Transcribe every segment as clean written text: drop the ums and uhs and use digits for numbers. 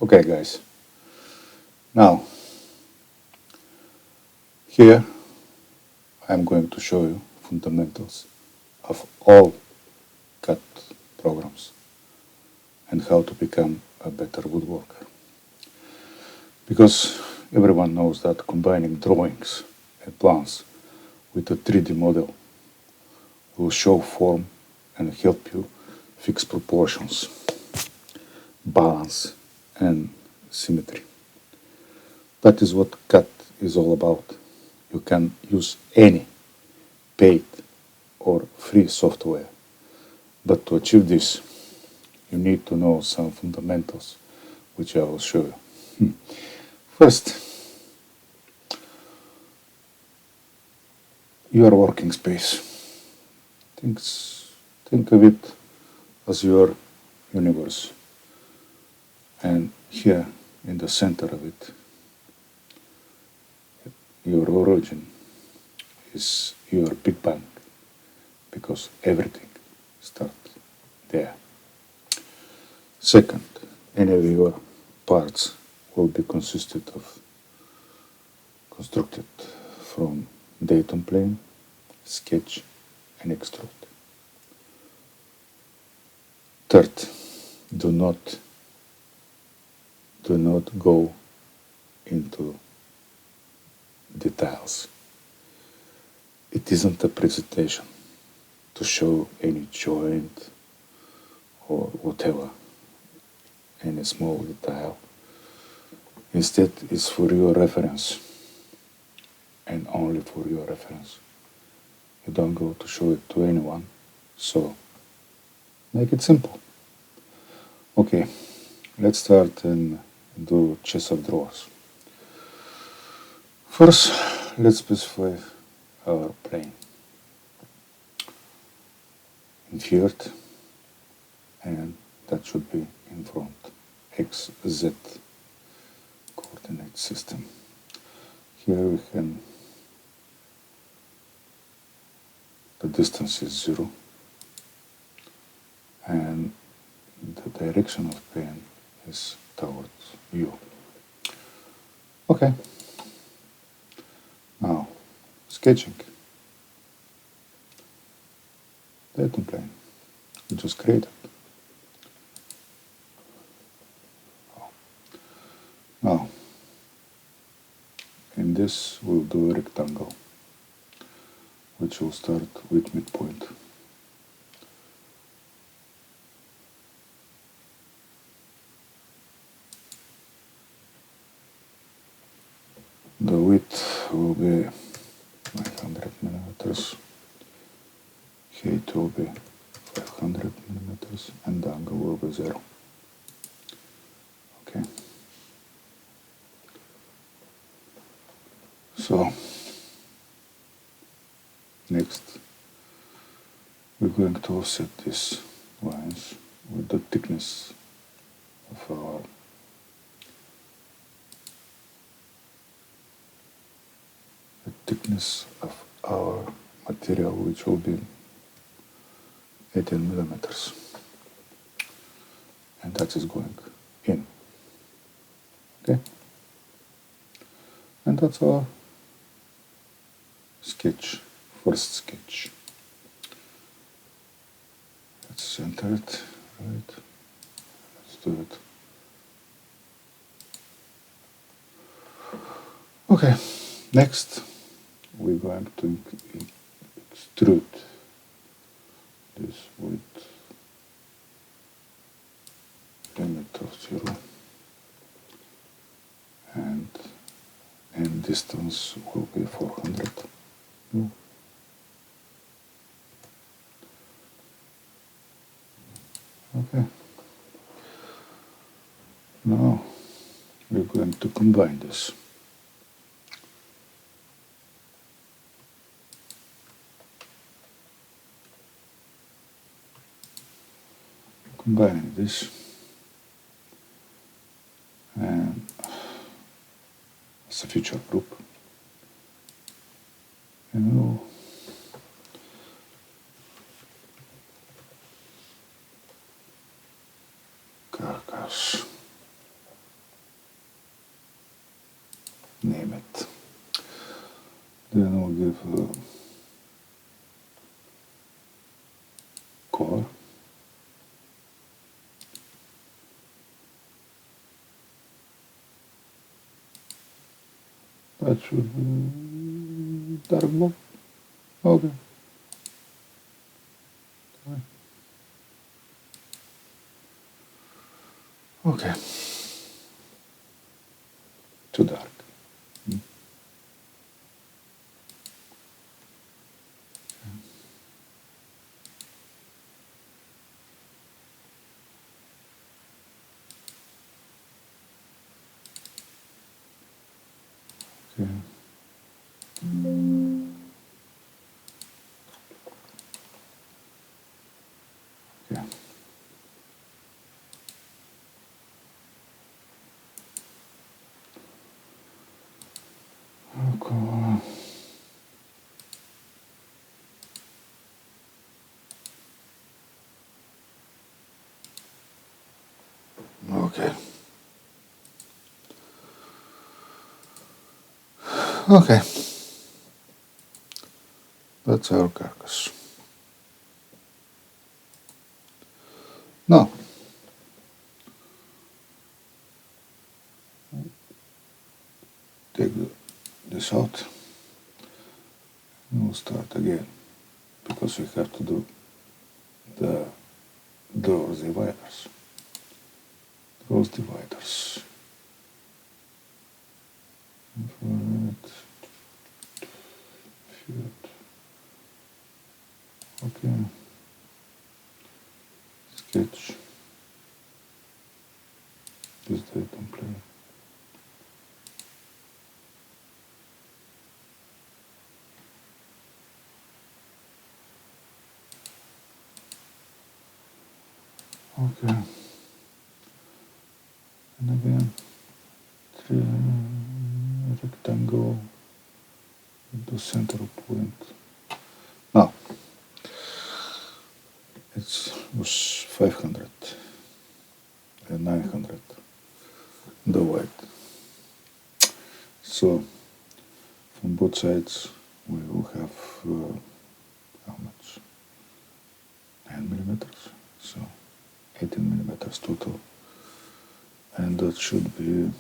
Okay, guys. Now, here I'm going to show you fundamentals of all CAD programs and how to become a better woodworker. Because everyone knows that combining drawings and plans with a 3D model will show form and help you fix proportions, balance, and symmetry. That is what CAD is all about. You can use any paid or free software, but to achieve this, you need to know some fundamentals, which I will show you. First, your working space. Think of it as your universe, and here in the center of it, your origin is your Big Bang, because everything starts there. Second, any of your parts will be constructed from datum plane, sketch, and extrude. Third, do not go into details. It isn't a presentation to show any joint or whatever, any small detail. Instead, it's for your reference and only for your reference. You don't go to show it to anyone, so make it simple. Okay, let's start and do chest of drawers. First, let's specify our plane. Inferred, and that should be in front. XZ coordinate system. Here we can, the distance is 0, and the direction of pen is towards you. Okay. Now, sketching. Datum plane. We just created. Now, in this we'll do a rectangle, which will start with midpoint. The width will be 900 millimeters, height will be 500 millimeters, and the angle will be 0. Okay. So, next, we're going to offset these lines with the thickness of our material, which will be 18 millimeters, and that is going in. Okay, and that's our sketch, first sketch. Let's center it, right? Let's do it. Okay, next we're going to extrude this with limit of 0, and distance will be 400. Okay. Now we're going to combine this. Combining this and as a feature group, carcass name it. Then I'll give a color. That should be dark blue. Okay. Okay. Too dark. Okay. Yeah. Okay. Okay. Okay. That's our carcass. Now, take this out. We'll start again because we have to do the doors dividers. Doors dividers. Infrared. Field. Okay. Sketch. This datum play. Okay. And again, rectangle with the center point. Now, it was 500 and 900, the white. So, from both sides, we will have how much? 9 millimeters, so 18 millimeters total, and that should be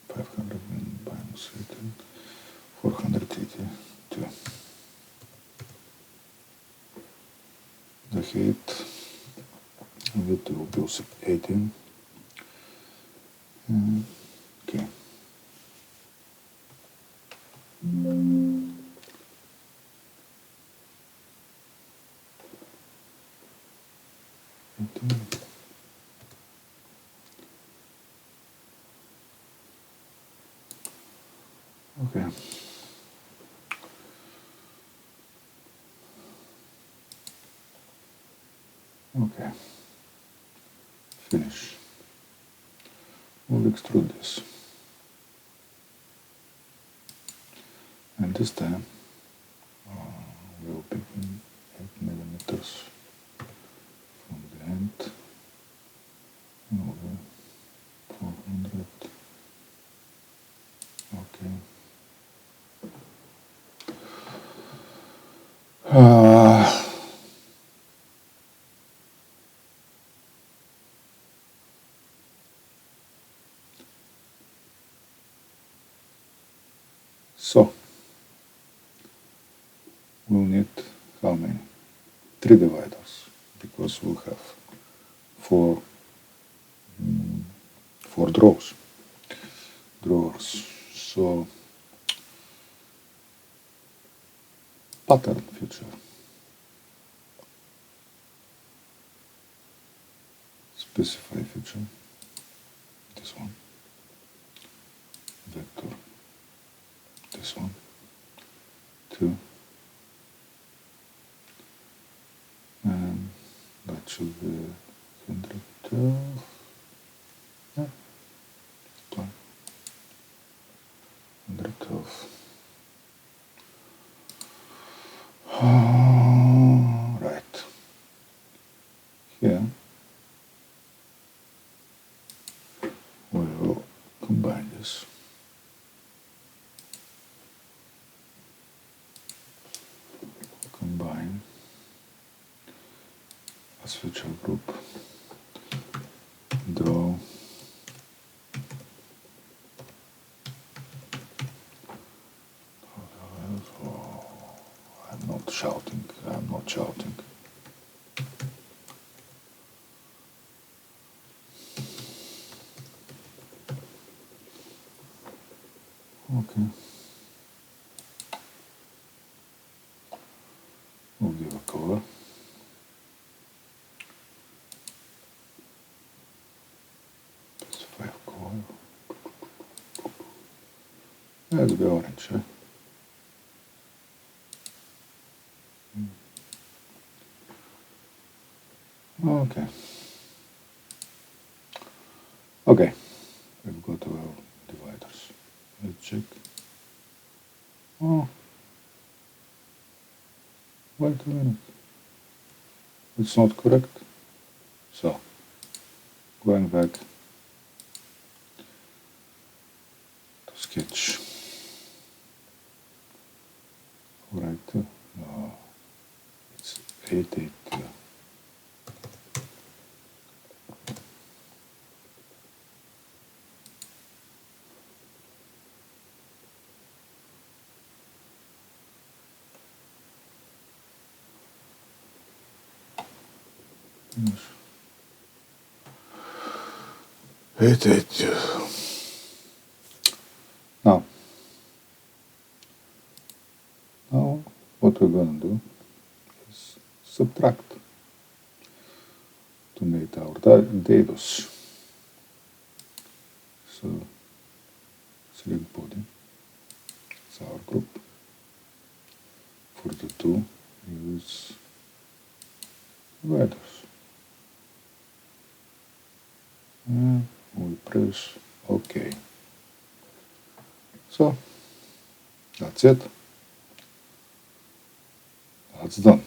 500 minus 18, 482. The height of it will be also 18. Okay. Okay. Okay. Finish. We'll extrude this. And this time we'll pick 8 millimeters from the end over 400. Okay. So we'll need how many? 3 dividers, because we'll have four drawers. So pattern feature. Specify feature. This one. Vector. This one. 2. And that should be 112. Yeah. 112. Right. Here this. Combine a switcher group, draw, I'm not shouting. Okay. We'll give a color. Specify color. Let's be orange, eh? Okay. Okay. We've got our dividers. Let's check. Oh. Wait a minute. It's not correct. So, going back to sketch. Right. No. It's 882. Yes. 882. Now, what we're gonna do is subtract to make our dados. So, select body, it's our group. For the two, use dividers. And we press OK. So, that's it. That's done.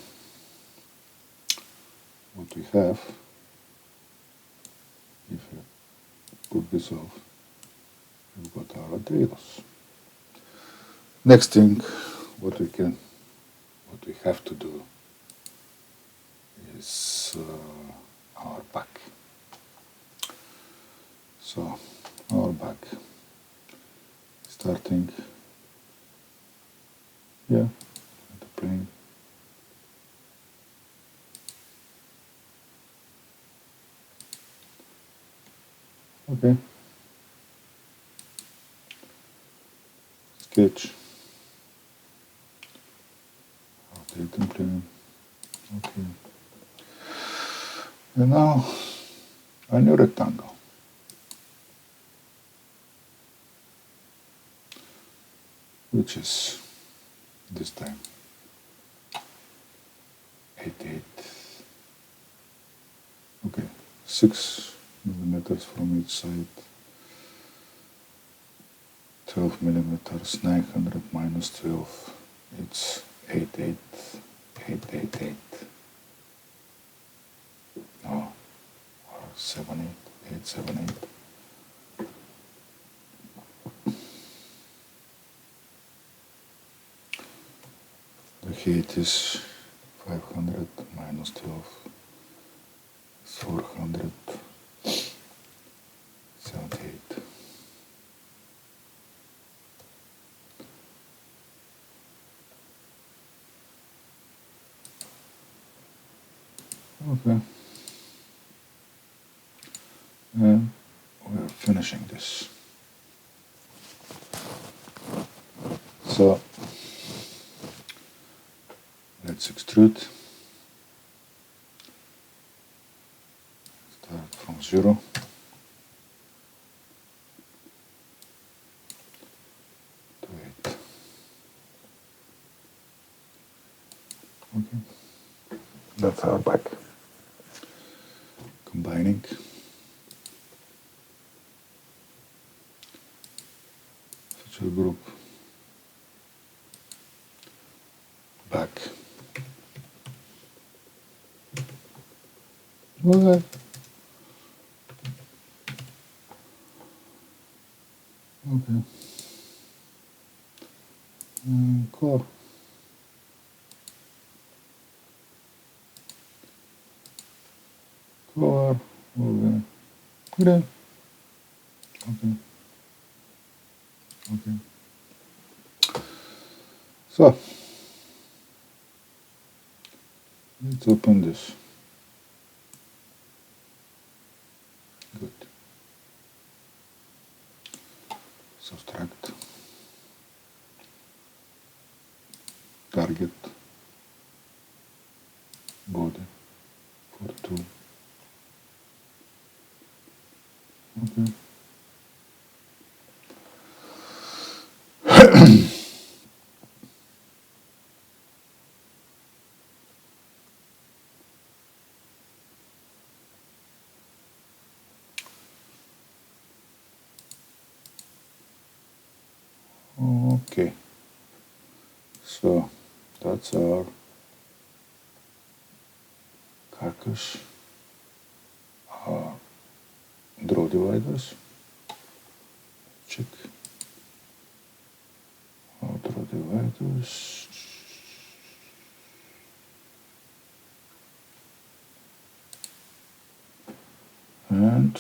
What we have, if we put this off, we've got our dados. Next thing, what we have to do is our back. So, our back, starting here at the plane. Okay. Sketch. Rotate and plane. Okay. And now a new rectangle. Which is this time 88. Okay, 6 millimeters from each side. 12 millimeters, 900 minus 12, it's 888. No, or 878. The height is 500 minus 12, 478. Okay. And we're finishing this. So let's extrude. Start from 0. To 8. Okay. That's our back. Combining. Feature group. Back. Okay. color will be green. Okay. Okay. So let's open this. Good. Subtract. Target. Body. For 2. Okay. Okay. So that's our carcass, our draw dividers. Check. Our draw dividers. And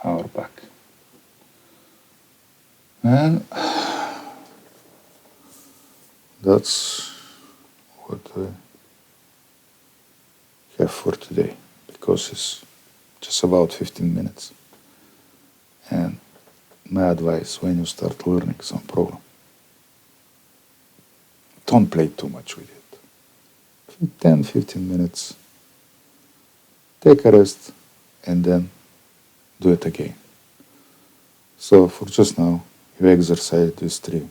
our back. And that's what I have for today, because it's just about 15 minutes. And my advice when you start learning some program, don't play too much with it. 10-15 minutes, take a rest, and then do it again. So for just now, you exercise these 3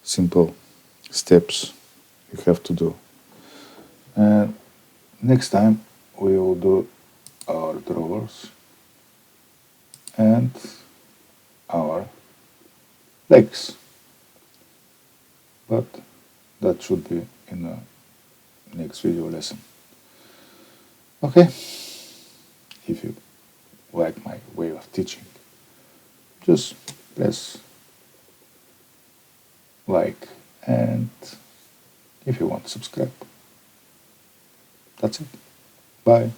simple steps you have to do. And next time we will do our drawers and our legs. But that should be in the next video lesson. Okay? If you like my way of teaching, just press like, and if you want, subscribe. That's it. Bye.